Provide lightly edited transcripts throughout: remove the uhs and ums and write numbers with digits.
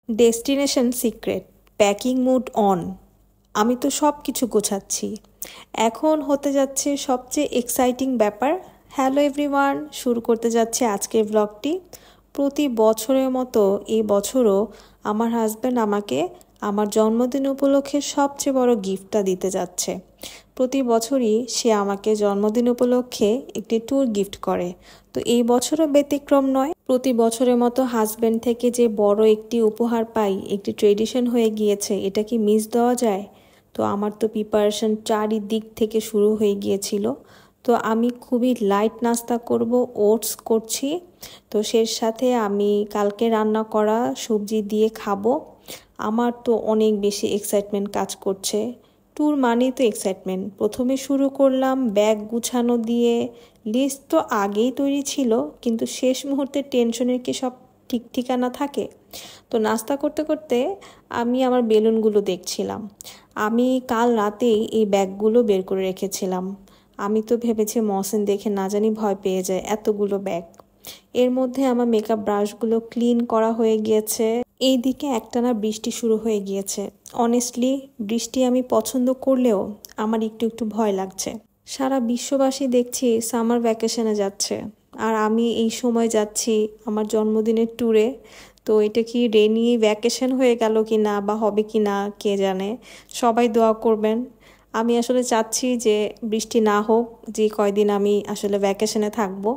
Destination secret, packing mood on. আমি তো সব কিছু গোছাচ্ছি। এখন হতে যাচ্ছে সবচেয়ে এক্সাইটিং ব্যাপার। হ্যালো এভরিওয়ান, শুরু করতে যাচ্ছে আজকের ব্লগটি। প্রতি বছরের মতো এই বছরও আমার হাজব্যান্ড আমাকে আমার জন্মদিন উপলক্ষে সবচেয়ে বড় গিফটটা দিতে যাচ্ছে। প্রতি বছরই সে আমাকে জন্মদিন উপলক্ষে একটি ট্যুর গিফট করে, তো এই বছরও ব্যতিক্রম নয়। প্রতি বছরের মতো হাজব্যান্ড থেকে যে বড় একটি উপহার পাই, একটি ট্রেডিশন হয়ে গিয়েছে, এটা কি মিস দেওয়া যায়? তো আমার তো প্রিপারেশন চারিদিক থেকে শুরু হয়ে গিয়েছিল। তো আমি খুবই লাইট নাস্তা করব, ওটস করছি। তো সেই সাথে আমি কালকে রান্না করা সবজি দিয়ে খাবো। আমার তো অনেক বেশি এক্সাইটমেন্ট কাজ করছে। ট্যুর মানেই তো এক্সাইটমেন্ট। প্রথমে শুরু করলাম ব্যাগ গুছানো দিয়ে। লিস্ট তো আগেই তৈরি ছিল, কিন্তু শেষ মুহূর্তে টেনশনের কি সব ঠিক ঠিকানা থাকে? তো নাস্তা করতে করতে আমি আমার বেলুনগুলো দেখছিলাম। আমি কাল রাতেই এই ব্যাগগুলো বের করে রেখেছিলাম। আমি তো ভেবেছি মহসিন দেখে না জানি ভয় পেয়ে যায়, এতগুলো ব্যাগ। এর মধ্যে আমার মেকআপ ব্রাশগুলো ক্লিন করা হয়ে গিয়েছে। এইদিকে একটানা বৃষ্টি শুরু হয়ে গিয়েছে। অনেস্টলি বৃষ্টি আমি পছন্দ করলেও আমার একটু একটু ভয় লাগছে। সারা বিশ্ববাসী দেখছি সামার ভ্যাকেশনে যাচ্ছে, আর আমি এই সময় যাচ্ছি আমার জন্মদিনের ট্যুরে। তো এটা কি রেনি ভ্যাকেশন হয়ে গেল কি না, বা হবে কি না কে জানে। সবাই দোয়া করবেন। আমি আসলে চাচ্ছি যে বৃষ্টি না হোক, যে কয়দিন আমি আসলে ভ্যাকেশনে থাকবো।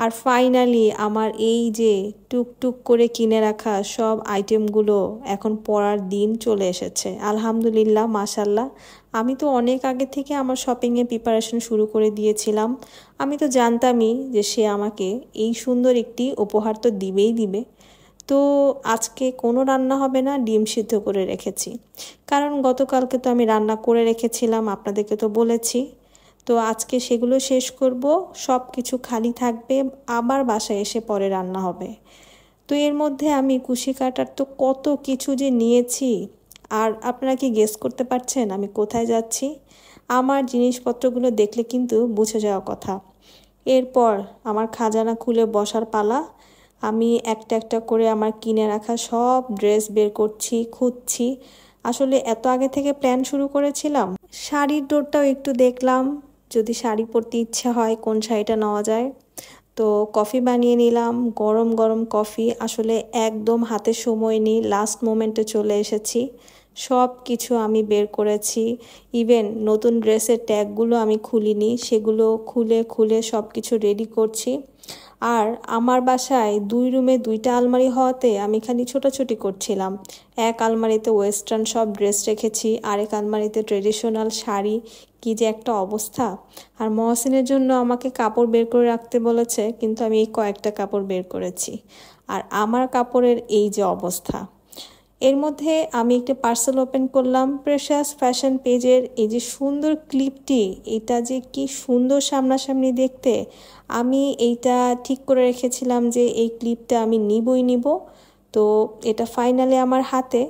আর ফাইনালি আমার এই যে টুকটুক করে কিনে রাখা সব আইটেমগুলো এখন পড়ার দিন চলে এসেছে। আলহামদুলিল্লাহ, মাশাল্লাহ। আমি তো অনেক আগে থেকে আমার শপিংয়ে প্রিপারেশন শুরু করে দিয়েছিলাম। আমি তো জানতামই যে সে আমাকে এই সুন্দর একটি উপহার তো দিবেই দিবে। তো আজকে কোনো রান্না হবে না, ডিম সিদ্ধ করে রেখেছি। কারণ গতকালকে তো আমি রান্না করে রেখেছিলাম, আপনাদেরকে তো বলেছি। তো আজকে সেগুলো শেষ করব, সব কিছু খালি থাকবে, আবার বাসায় এসে পরে রান্না হবে। তো এর মধ্যে আমি কুশি কাটার তো কত কিছু যে নিয়েছি। আর আপনারা কি গেস করতে পারছেন আমি কোথায় যাচ্ছি? আমার জিনিসপত্রগুলো দেখলে কিন্তু বুঝে যাওয়া কথা। এরপর আমার খাজানা খুলে বসার পালা। আমি একটা একটা করে আমার কিনে রাখা সব ড্রেস বের করছি, খুঁজছি। আসলে এত আগে থেকে প্ল্যান শুরু করেছিলাম। শাড়ির ডোরটাও একটু দেখলাম, যদি শাড়ি পরতে ইচ্ছে হয় কোন শাড়িটা নেওয়া যায়। তো কফি বানিয়ে নিলাম, গরম গরম কফি। আসলে একদম হাতে সময় নেই, লাস্ট মোমেন্টে চলে এসেছি। সব কিছু আমি বের করেছি। ইভেন নতুন ড্রেসের ট্যাগগুলো আমি খুলিনি, সেগুলো খুলে খুলে সব কিছু রেডি করছি। আর আমার বাসায় 2 রুমে 2টা আলমারি হওয়াতে আমি খালি ছোটাছুটি করছিলাম। এক আলমারিতে ওয়েস্টার্ন সব ড্রেস রেখেছি, আরেক আলমারিতে ট্রেডিশনাল শাড়ি। কি যে একটা অবস্থা। আর মহসিনের জন্য আমাকে কাপড় বের করে রাখতে বলেছে, কিন্তু আমি এই কয়েকটা কাপড় বের করেছি। আর আমার কাপড়ের এই যে অবস্থা। এর মধ্যে আমি একটা পার্সেল ওপেন করলাম, প্রেশাস ফ্যাশন পেজের এই যে সুন্দর ক্লিপটি, এটা যে কি সুন্দর সামনাসামনি দেখতে। আমি এইটা ঠিক করে রেখেছিলাম যে এই ক্লিপটা আমি নিবই নিব। তো এটা ফাইনালি আমার হাতে,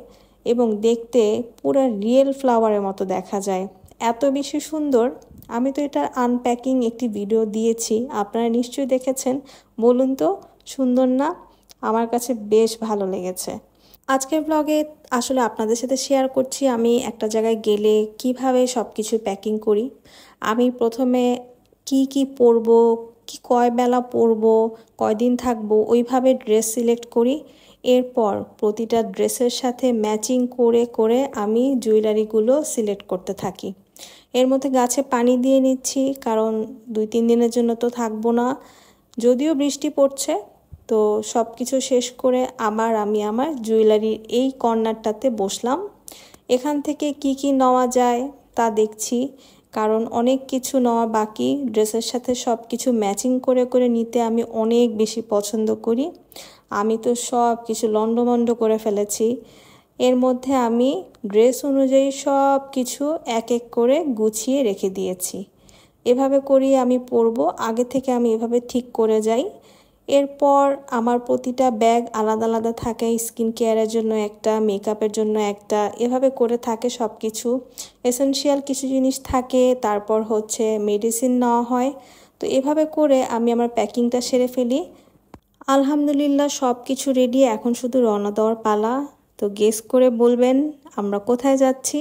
এবং দেখতে পুরো রিয়েল ফ্লাওয়ারের মতো দেখা যায়। এত বেশি সুন্দর। আমি তো এটার আনপ্যাকিং একটি ভিডিও দিয়েছি, আপনারা নিশ্চয়ই দেখেছেন। বলুন তো, সুন্দর না? আমার কাছে বেশ ভালো লেগেছে। আজকের ব্লগে আসলে আপনাদের সাথে শেয়ার করছি আমি একটা জায়গায় গেলে কিভাবে সব কিছু প্যাকিং করি। আমি প্রথমে কি কি পরবো, কি কয় বেলা পরবো, কয়দিন থাকবো, ওইভাবে ড্রেস সিলেক্ট করি। এরপর প্রতিটা ড্রেসের সাথে ম্যাচিং করে করে আমি জুয়েলারিগুলো সিলেক্ট করতে থাকি। এর মধ্যে গাছে পানি দিয়ে নিচ্ছি, কারণ 2-3 দিনের জন্য তো থাকবো না। যদিও বৃষ্টি পড়ছে। তো সব কিছু শেষ করে আমি আমার জুয়েলারির এই কর্নারটাতে বসলাম। এখান থেকে কি কি নেওয়া যায় তা দেখছি, কারণ অনেক কিছু নেওয়া বাকি। ড্রেসের সাথে সব কিছু ম্যাচিং করে করে নিতে আমি অনেক বেশি পছন্দ করি। আমি তো সব কিছু লন্ডভন্ড করে ফেলেছি। এর মধ্যে আমি ড্রেস অনুযায়ী সব কিছু এক এক করে গুছিয়ে রেখে দিয়েছি। এভাবে করি আমি পরবো, আগে থেকে আমি এভাবে ঠিক করে যাই। এরপর আমার প্রতিটা ব্যাগ আলাদা আলাদা থাকে, স্কিন কেয়ারের জন্য একটা, মেকআপের জন্য একটা, এভাবে করে থাকে সব কিছু। এসেনশিয়াল কিছু জিনিস থাকে, তারপর হচ্ছে মেডিসিন নেওয়া হয়। তো এভাবে করে আমি আমার প্যাকিংটা সেরে ফেলি। আলহামদুলিল্লাহ সব কিছু রেডি, এখন শুধু রওনা দেওয়ার পালা। তো গেস করে বলবেন আমরা কোথায় যাচ্ছি।